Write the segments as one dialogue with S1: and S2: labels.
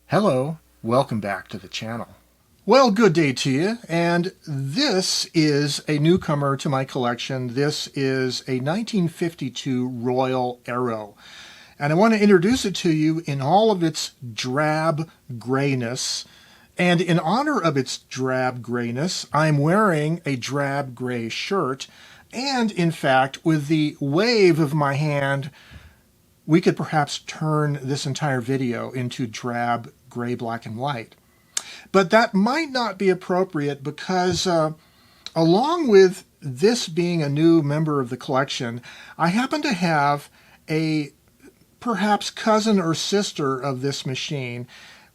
S1: Hello, welcome back to the channel. Well, good day to you, and this is a newcomer to my collection. This is a 1952 Royal Arrow, and I want to introduce it to you in all of its drab grayness. And in honor of its drab grayness, I'm wearing a drab gray shirt, and in fact, with the wave of my hand, we could perhaps turn this entire video into drab gray, black, and white. But that might not be appropriate because along with this being a new member of the collection, I happen to have a perhaps cousin or sister of this machine,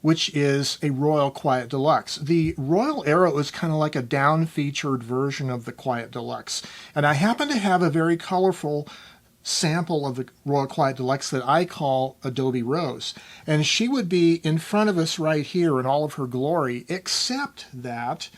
S1: which is a Royal Quiet Deluxe. The Royal Arrow is kind of like a down-featured version of the Quiet Deluxe. And I happen to have a very colorful sample of the Royal Quiet Deluxe that I call Adobe Rose. And she would be in front of us right here in all of her glory, except that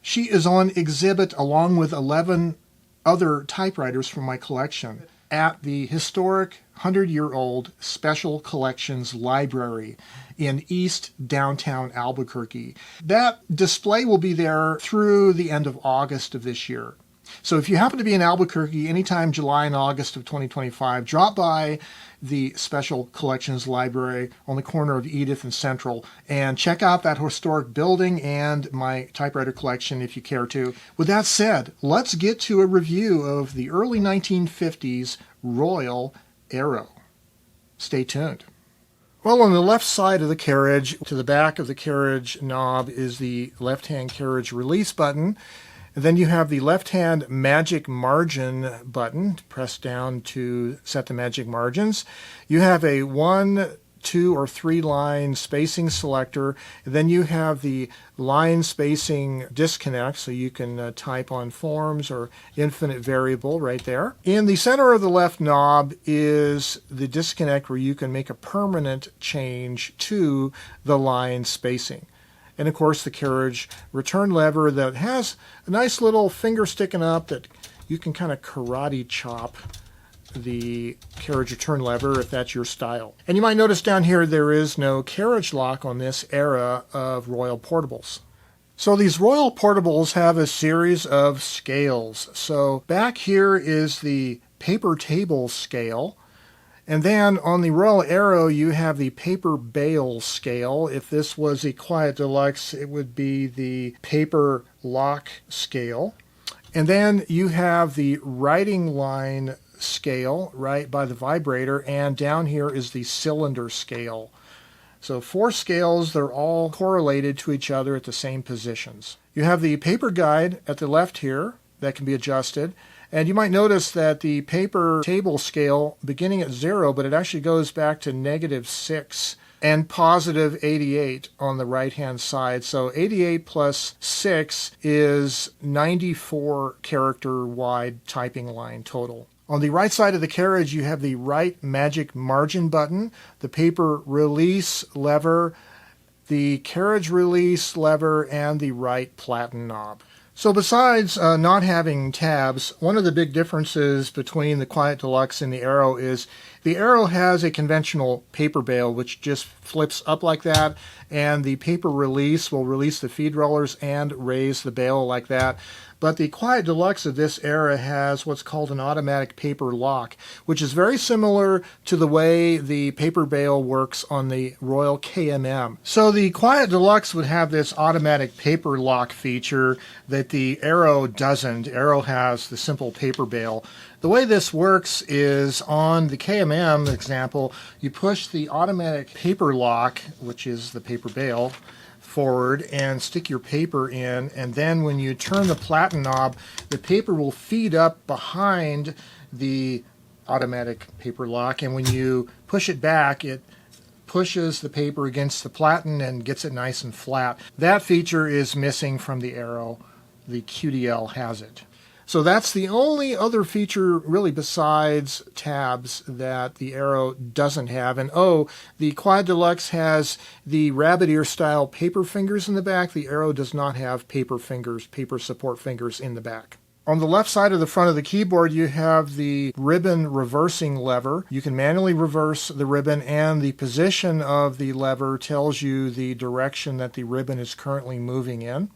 S1: she is on exhibit along with 11 other typewriters from my collection at the historic 100-year-old Special Collections Library in East Downtown Albuquerque. That display will be there through the end of August of this year. So if you happen to be in Albuquerque anytime July and August of 2025, drop by the Special Collections Library on the corner of Edith and Central and check out that historic building and my typewriter collection if you care to. With that said, let's get to a review of the early 1950s Royal Arrow. Stay tuned. Well, on the left side of the carriage, to the back of the carriage knob, is the left-hand carriage release button. And then you have the left-hand magic margin button, press down to set the magic margins. You have a 1, 2, or 3 line spacing selector. And then you have the line spacing disconnect, so you can type on forms or infinite variable right there. In the center of the left knob is the disconnect where you can make a permanent change to the line spacing. And of course the carriage return lever that has a nice little finger sticking up that you can kind of karate chop the carriage return lever if that's your style. And you might notice down here there is no carriage lock on this era of Royal Portables. So these Royal Portables have a series of scales. So back here is the paper table scale. And then on the Royal Arrow, you have the paper bale scale. If this was a Quiet Deluxe, it would be the paper lock scale. And then you have the writing line scale right by the vibrator, and down here is the cylinder scale. So 4 scales, they're all correlated to each other at the same positions. You have the paper guide at the left here that can be adjusted. And you might notice that the paper table scale beginning at 0, but it actually goes back to -6 and +88 on the right-hand side. So 88 plus 6 is 94 character wide typing line total. On the right side of the carriage, you have the right magic margin button, the paper release lever, the carriage release lever, and the right platen knob. So besides not having tabs, one of the big differences between the Quiet Deluxe and the Arrow is the Arrow has a conventional paper bale which just flips up like that, and the paper release will release the feed rollers and raise the bale like that. But the Quiet Deluxe of this era has what's called an automatic paper lock, which is very similar to the way the paper bale works on the Royal KMM. So the Quiet Deluxe would have this automatic paper lock feature that the Arrow doesn't. Arrow has the simple paper bale. The way this works is on the KMM example, you push the automatic paper lock, which is the paper bale, forward and stick your paper in, and then when you turn the platen knob, the paper will feed up behind the automatic paper lock, and when you push it back, it pushes the paper against the platen and gets it nice and flat. That feature is missing from the Arrow. The QDL has it. So that's the only other feature really besides tabs that the Arrow doesn't have. And oh, the Quiet Deluxe has the rabbit ear style paper fingers in the back. The Arrow does not have paper fingers, paper support fingers in the back. On the left side of the front of the keyboard, you have the ribbon reversing lever. You can manually reverse the ribbon, and the position of the lever tells you the direction that the ribbon is currently moving in.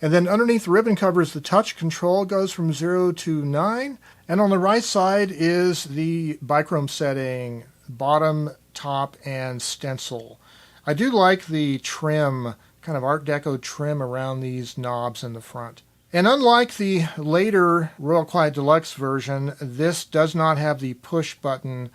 S1: And then underneath the ribbon covers the touch control. It goes from 0 to 9. And on the right side is the bichrome setting, bottom, top, and stencil. I do like the trim, kind of Art Deco trim around these knobs in the front. And unlike the later Royal Quiet Deluxe version, this does not have the push button,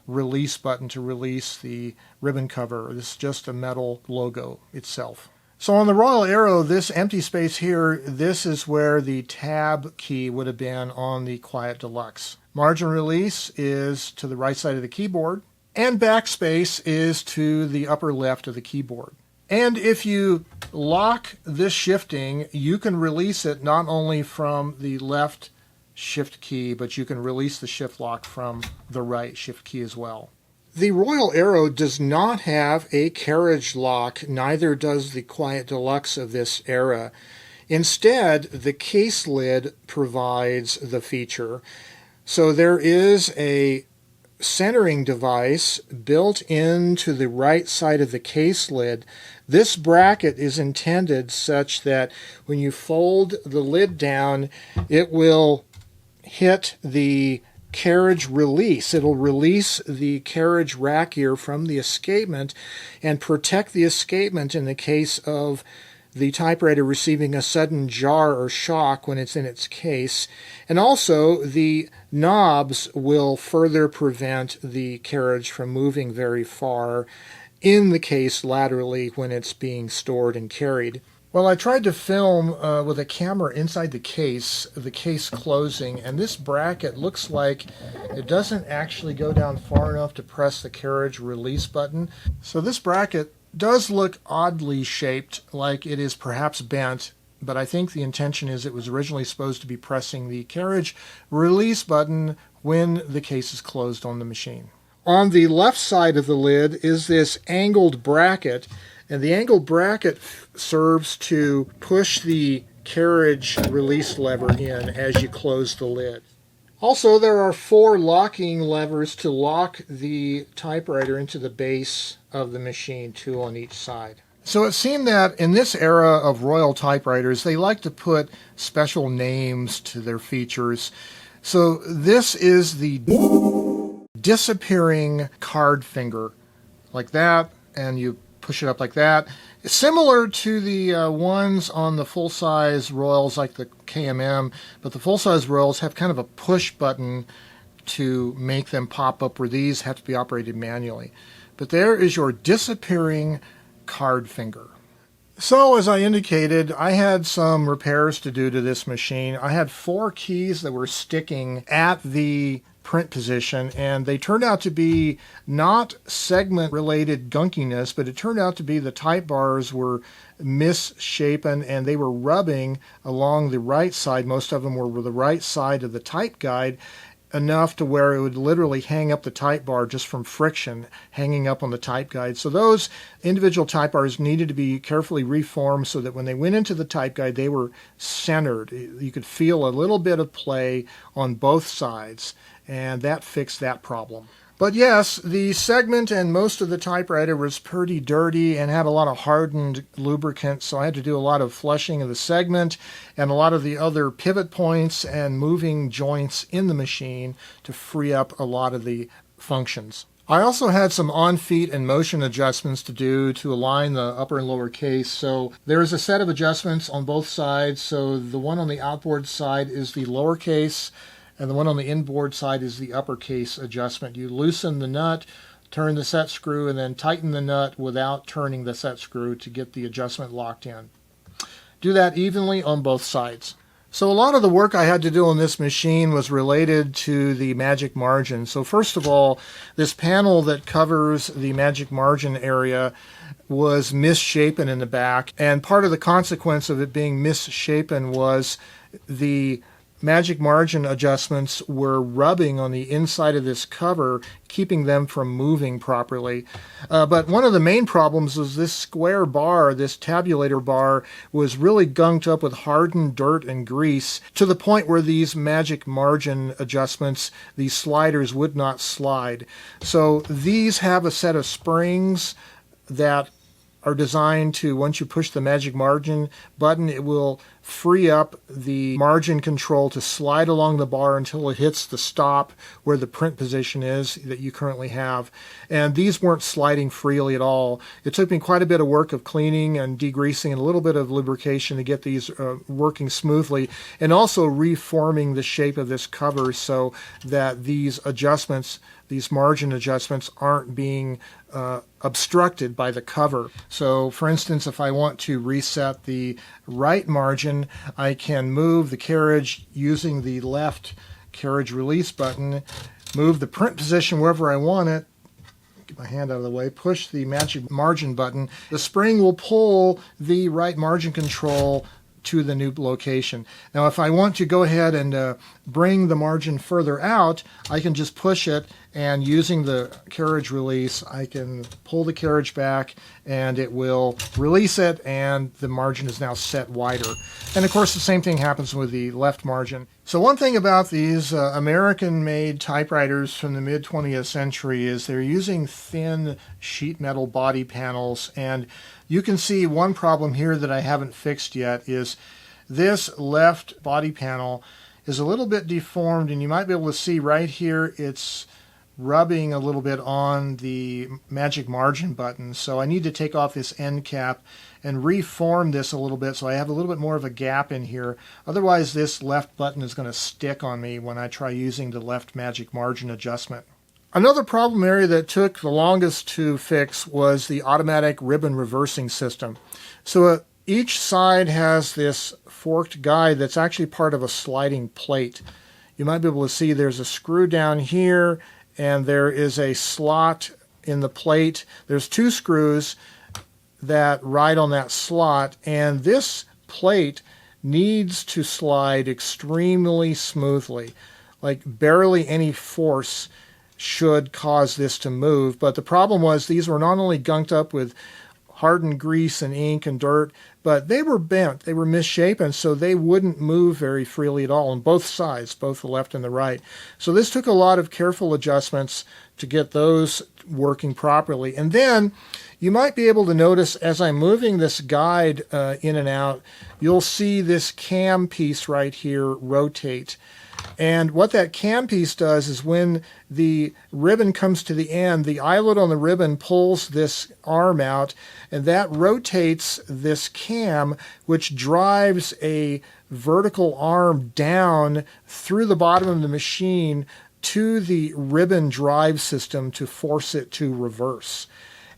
S1: release button to release the ribbon cover. This is just a metal logo itself. So on the Royal Arrow, this empty space here, this is where the tab key would have been on the Quiet Deluxe. Margin release is to the right side of the keyboard, and backspace is to the upper left of the keyboard. And if you lock this shifting, you can release it not only from the left shift key, but you can release the shift lock from the right shift key as well. The Royal Arrow does not have a carriage lock, neither does the Quiet Deluxe of this era. Instead, the case lid provides the feature. So there is a centering device built into the right side of the case lid. This bracket is intended such that when you fold the lid down, it will hit the carriage release. It'll release the carriage rack gear from the escapement and protect the escapement in the case of the typewriter receiving a sudden jar or shock when it's in its case. And also, the knobs will further prevent the carriage from moving very far in the case laterally when it's being stored and carried. Well, I tried to film with a camera inside the case closing, and this bracket looks like it doesn't actually go down far enough to press the carriage release button. So this bracket does look oddly shaped, like it is perhaps bent, but I think the intention is it was originally supposed to be pressing the carriage release button when the case is closed on the machine. On the left side of the lid is this angled bracket, and the angled bracket serves to push the carriage release lever in as you close the lid. Also, there are 4 locking levers to lock the typewriter into the base of the machine, 2 on each side. So it seemed that in this era of Royal typewriters, they like to put special names to their features. So this is the disappearing card finger, like that, and you push it up like that. It's similar to the ones on the full-size Royals like the KMM, but the full-size Royals have kind of a push button to make them pop up, where these have to be operated manually. But there is your disappearing card finger. So as I indicated, I had some repairs to do to this machine. I had 4 keys that were sticking at the print position, and they turned out to be not segment related gunkiness, but it turned out to be the type bars were misshapen and they were rubbing along the right side. Most of them were the right side of the type guide, enough to where it would literally hang up the type bar just from friction hanging up on the type guide. So those individual type bars needed to be carefully reformed so that when they went into the type guide, they were centered. You could feel a little bit of play on both sides, and that fixed that problem. But yes, the segment and most of the typewriter was pretty dirty and had a lot of hardened lubricant, so I had to do a lot of flushing of the segment and a lot of the other pivot points and moving joints in the machine to free up a lot of the functions. I also had some on-feet and motion adjustments to do to align the upper and lower case. So there's a set of adjustments on both sides. So the one on the outboard side is the lower case, and the one on the inboard side is the uppercase adjustment. You loosen the nut, turn the set screw, and then tighten the nut without turning the set screw to get the adjustment locked in. Do that evenly on both sides. So a lot of the work I had to do on this machine was related to the magic margin. So first of all, this panel that covers the magic margin area was misshapen in the back, and part of the consequence of it being misshapen was the magic margin adjustments were rubbing on the inside of this cover, keeping them from moving properly. But one of the main problems was this square bar, this tabulator bar, was really gunked up with hardened dirt and grease to the point where these magic margin adjustments, these sliders, would not slide. So these have a set of springs that are designed to, once you push the magic margin button, it will free up the margin control to slide along the bar until it hits the stop where the print position is that you currently have. And these weren't sliding freely at all. It took me quite a bit of work of cleaning and degreasing and a little bit of lubrication to get these working smoothly, and also reforming the shape of this cover so that these adjustments, these margin adjustments, aren't being obstructed by the cover. So for instance, if I want to reset the right margin, I can move the carriage using the left carriage release button, move the print position wherever I want it, get my hand out of the way, push the magic margin button. The spring will pull the right margin control to the new location. Now if I want to go ahead and bring the margin further out, I can just push it, and using the carriage release I can pull the carriage back and it will release it, and the margin is now set wider. And of course the same thing happens with the left margin. So one thing about these American-made typewriters from the mid-20th century is they're using thin sheet metal body panels, and you can see one problem here that I haven't fixed yet is this left body panel is a little bit deformed, and you might be able to see right here it's rubbing a little bit on the magic margin button. So I need to take off this end cap and reform this a little bit so I have a little bit more of a gap in here. Otherwise this left button is going to stick on me when I try using the left magic margin adjustment. Another problem area that took the longest to fix was the automatic ribbon reversing system. So each side has this forked guide that's actually part of a sliding plate. You might be able to see there's a screw down here, and there is a slot in the plate. There's two screws that ride on that slot, and this plate needs to slide extremely smoothly. Like barely any force should cause this to move. But the problem was these were not only gunked up with hardened grease and ink and dirt, but they were bent, they were misshapen, so they wouldn't move very freely at all on both sides, both the left and the right. So this took a lot of careful adjustments to get those working properly. And then you might be able to notice as I'm moving this guide in and out, you'll see this cam piece right here rotate. And what that cam piece does is when the ribbon comes to the end, the eyelet on the ribbon pulls this arm out, and that rotates this cam, which drives a vertical arm down through the bottom of the machine to the ribbon drive system to force it to reverse.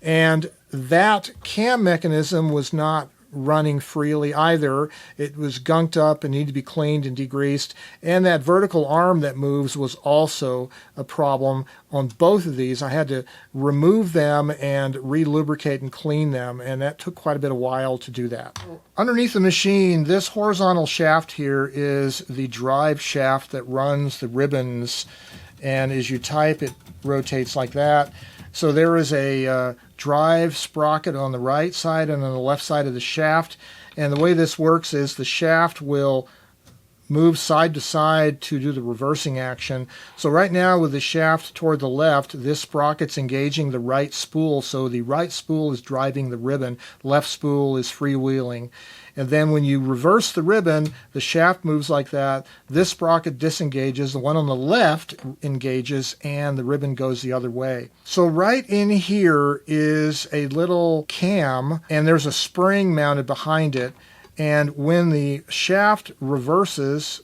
S1: And that cam mechanism was not running freely either. It was gunked up and needed to be cleaned and degreased, and that vertical arm that moves was also a problem on both of these. I had to remove them and re-lubricate and clean them, and that took quite a bit of while to do that. Underneath the machine, this horizontal shaft here is the drive shaft that runs the ribbons, and as you type it rotates like that. So there is a drive sprocket on the right side and on the left side of the shaft. And the way this works is the shaft will move side to side to do the reversing action. So right now with the shaft toward the left, this sprocket's engaging the right spool. So the right spool is driving the ribbon, left spool is freewheeling. And then when you reverse the ribbon, the shaft moves like that. This sprocket disengages, the one on the left engages, and the ribbon goes the other way. So right in here is a little cam, and there's a spring mounted behind it. And when the shaft reverses,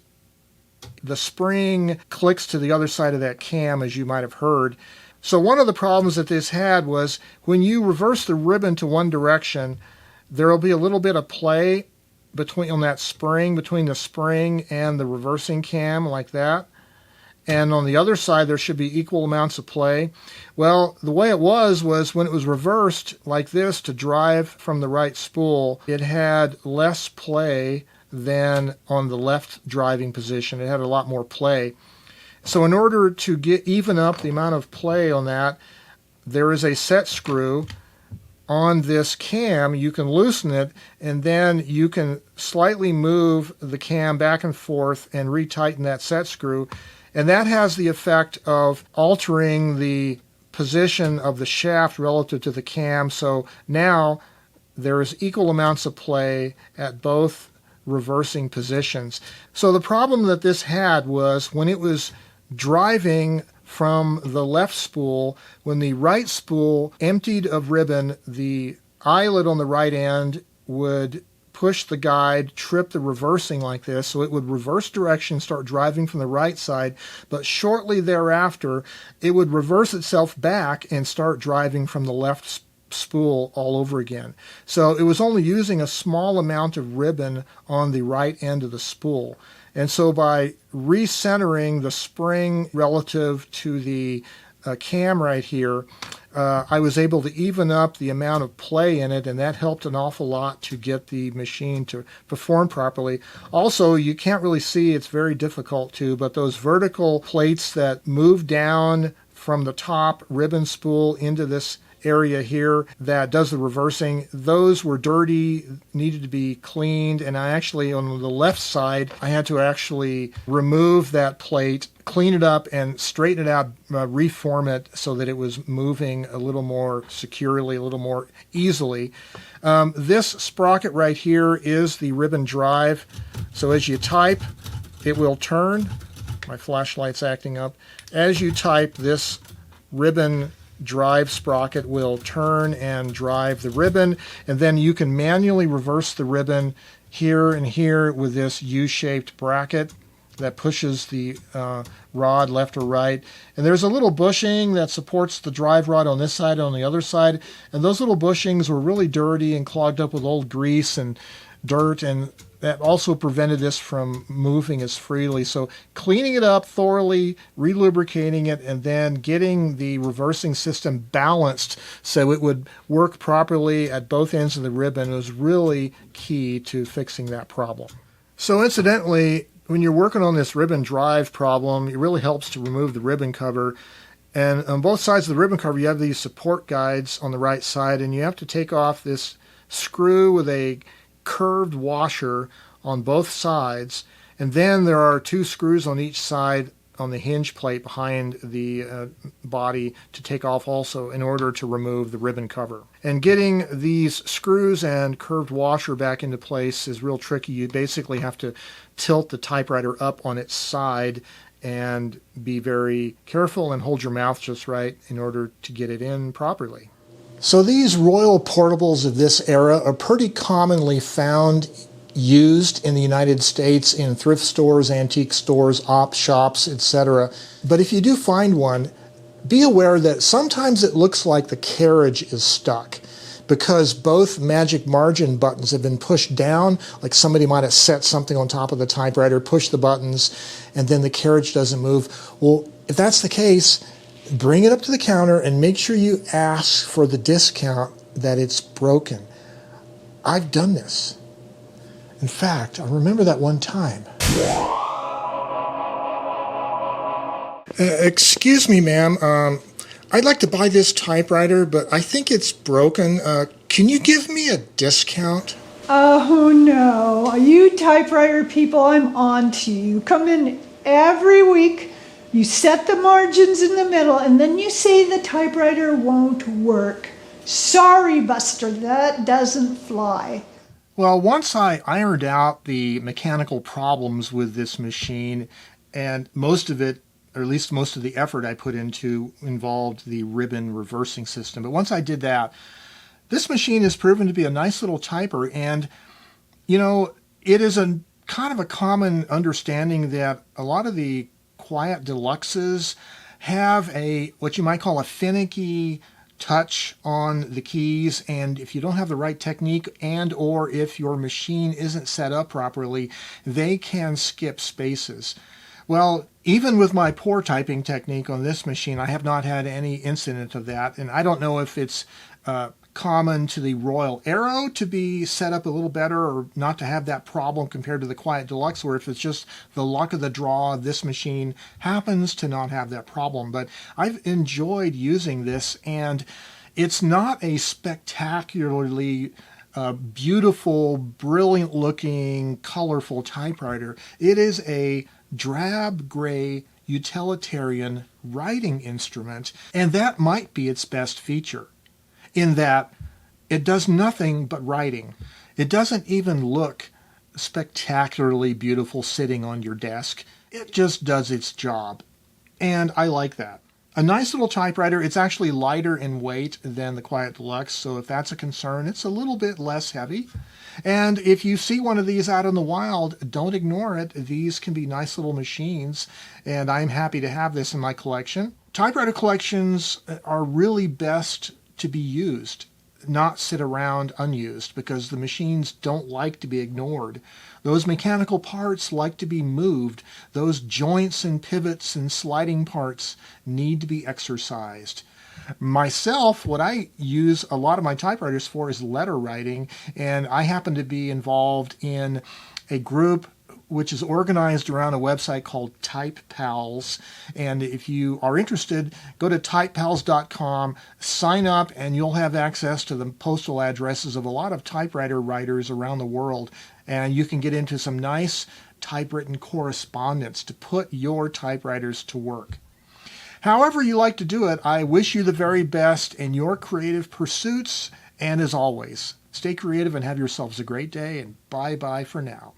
S1: the spring clicks to the other side of that cam, as you might have heard. So one of the problems that this had was when you reverse the ribbon to one direction, there will be a little bit of play on that spring, between the spring and the reversing cam, like that. And on the other side, there should be equal amounts of play. Well, the way it was when it was reversed like this to drive from the right spool, it had less play than on the left driving position. It had a lot more play. So in order to even up the amount of play on that, there is a set screw on this cam. You can loosen it, and then you can slightly move the cam back and forth and retighten that set screw. And that has the effect of altering the position of the shaft relative to the cam. So now there is equal amounts of play at both reversing positions. So the problem that this had was when it was driving from the left spool, when the right spool emptied of ribbon, the eyelet on the right end would push the guide, trip the reversing like this, so it would reverse direction, start driving from the right side, but shortly thereafter, it would reverse itself back and start driving from the left spool all over again. So it was only using a small amount of ribbon on the right end of the spool. And so by recentering the spring relative to the cam right here, I was able to even up the amount of play in it, and that helped an awful lot to get the machine to perform properly. Also, you can't really see, it's very difficult to, but those vertical plates that move down from the top ribbon spool into this area here that does the reversing, those were dirty, needed to be cleaned, and I actually, on the left side, I had to actually remove that plate, clean it up, and straighten it out, reform it so that it was moving a little more securely, a little more easily. This sprocket right here is the ribbon drive, so as you type, it will turn. My flashlight's acting up. As you type, this ribbon drive sprocket will turn and drive the ribbon, and then you can manually reverse the ribbon here and here with this U-shaped bracket that pushes the rod left or right. And there's a little bushing that supports the drive rod on this side and on the other side, and those little bushings were really dirty and clogged up with old grease and dirt, and that also prevented this from moving as freely. So cleaning it up thoroughly, relubricating it, and then getting the reversing system balanced so it would work properly at both ends of the ribbon was really key to fixing that problem. So incidentally, when you're working on this ribbon drive problem, it really helps to remove the ribbon cover. And on both sides of the ribbon cover, you have these support guides on the right side, and you have to take off this screw with a curved washer on both sides, and then there are two screws on each side on the hinge plate behind the body to take off also in order to remove the ribbon cover. And getting these screws and curved washer back into place is real tricky. You basically have to tilt the typewriter up on its side and be very careful and hold your mouth just right in order to get it in properly. So these Royal portables of this era are pretty commonly found used in the United States in thrift stores, antique stores, op shops, etc. But if you do find one, be aware that sometimes it looks like the carriage is stuck because both magic margin buttons have been pushed down, like somebody might have set something on top of the typewriter, pushed the buttons, and then the carriage doesn't move. Well, if that's the case, bring it up to the counter and make sure you ask for the discount that it's broken. I've done this. In fact, I remember that one time. Excuse me, ma'am. I'd like to buy this typewriter, but I think it's broken. Can you give me a discount?
S2: Oh no, you typewriter people, I'm on to you. You come in every week, you set the margins in the middle, and then you say the typewriter won't work. Sorry, Buster, that doesn't fly.
S1: Well, once I ironed out the mechanical problems with this machine, and most of it, or at least most of the effort I put into, involved the ribbon reversing system. But once I did that, this machine has proven to be a nice little typer, and, you know, it is a kind of a common understanding that a lot of the Quiet Deluxes have a, what you might call a finicky touch on the keys, and if you don't have the right technique and or if your machine isn't set up properly, they can skip spaces. Well, even with my poor typing technique on this machine, I have not had any incident of that, and I don't know if it's common to the Royal Arrow to be set up a little better or not to have that problem compared to the Quiet Deluxe, where if it's just the luck of the draw, this machine happens to not have that problem. But I've enjoyed using this, and it's not a spectacularly beautiful, brilliant looking, colorful typewriter. It is a drab gray utilitarian writing instrument, and that might be its best feature, in that it does nothing but writing. It doesn't even look spectacularly beautiful sitting on your desk. It just does its job, and I like that. A nice little typewriter. It's actually lighter in weight than the Quiet Deluxe, so if that's a concern, it's a little bit less heavy. And if you see one of these out in the wild, don't ignore it. These can be nice little machines, and I'm happy to have this in my collection. Typewriter collections are really best to be used, not sit around unused, because the machines don't like to be ignored. Those mechanical parts like to be moved. Those joints and pivots and sliding parts need to be exercised. Myself, what I use a lot of my typewriters for is letter writing, and I happen to be involved in a group which is organized around a website called Type Pals. And if you are interested, go to typepals.com, sign up, and you'll have access to the postal addresses of a lot of typewriter writers around the world. And you can get into some nice typewritten correspondence to put your typewriters to work. However you like to do it, I wish you the very best in your creative pursuits. And as always, stay creative and have yourselves a great day. And bye-bye for now.